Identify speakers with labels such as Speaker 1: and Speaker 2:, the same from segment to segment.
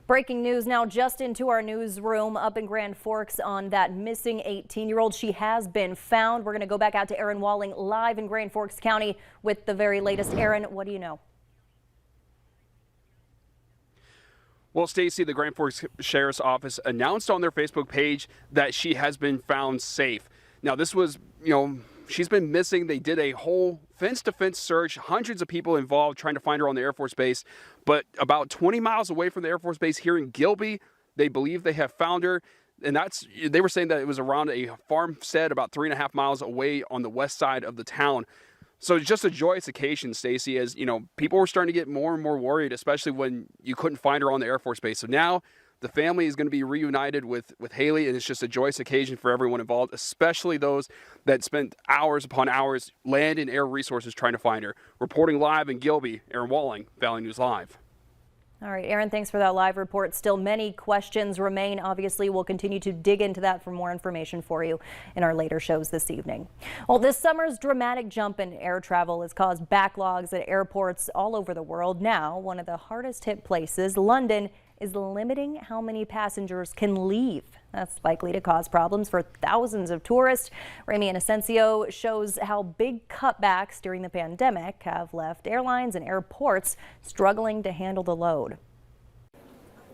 Speaker 1: Breaking news now just into our newsroom up in Grand Forks on that missing 18-year-old. She has been found. We're going to go back out to Aaron Walling live in Grand Forks County with the very latest. Aaron, what do you know?
Speaker 2: Well, Stacy, the Grand Forks Sheriff's Office announced on their Facebook page that she has been found safe. Now, this was, she's been missing. They did a whole fence-to-fence search, hundreds of people involved trying to find her on the Air Force Base. But about 20 miles away from the Air Force Base here in Gilby, they believe they have found her. And they were saying that it was around a farmstead about 3.5 miles away on the west side of the town. So it's just a joyous occasion, Stacy, as people were starting to get more and more worried, especially when you couldn't find her on the Air Force Base. So now the family is going to be reunited with Haley, and it's just a joyous occasion for everyone involved, especially those that spent hours upon hours, land and air resources trying to find her. Reporting live in Gilby, Aaron Walling, Valley News Live.
Speaker 1: All right, Aaron, thanks for that live report. Still many questions remain. Obviously, we'll continue to dig into that for more information for you in our later shows this evening. Well, this summer's dramatic jump in air travel has caused backlogs at airports all over the world. Now, one of the hardest hit places, London, is limiting how many passengers can leave. That's likely to cause problems for thousands of tourists. Ramy Inocencio shows how big cutbacks during the pandemic have left airlines and airports struggling to handle the load.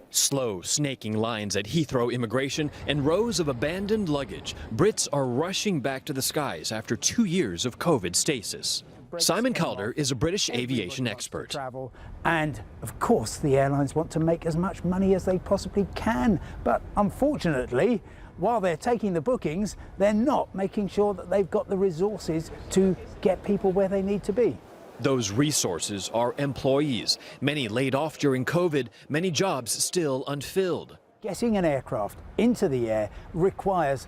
Speaker 3: Slow, snaking lines at Heathrow immigration and rows of abandoned luggage. Brits are rushing back to the skies after 2 years of COVID stasis. Simon Calder is a British aviation expert.
Speaker 4: And of course, the airlines want to make as much money as they possibly can. But unfortunately, while they're taking the bookings, they're not making sure that they've got the resources to get people where they need to be.
Speaker 3: Those resources are employees. Many laid off during COVID, many jobs still unfilled. Getting an aircraft into the air requires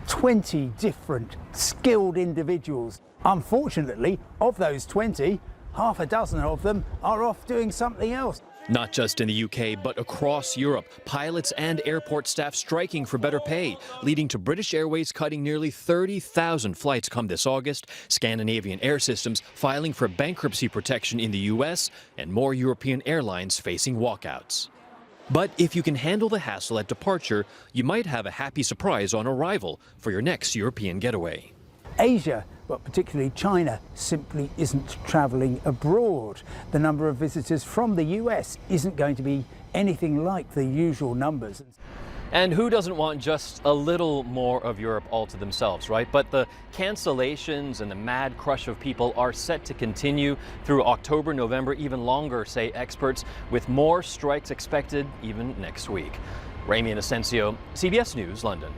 Speaker 3: 20 different skilled individuals. Unfortunately, of those 20, half a dozen of them are off doing something else. Not just in the UK, but across Europe, pilots and airport staff striking for better pay, leading to British Airways cutting nearly 30,000 flights come this August, Scandinavian Air Systems filing for bankruptcy protection in the US, and more European airlines facing walkouts. But if you can handle the hassle at departure, you might have a happy surprise on arrival for your next European getaway. Asia, but particularly China, simply isn't travelling abroad. The number of visitors from the US isn't going to be anything like the usual numbers.
Speaker 5: And who doesn't want just a little more of Europe all to themselves, right? But the cancellations and the mad crush of people are set to continue through October, November, even longer, say experts, with more strikes expected even next week. Ramy Inocencio, CBS News, London.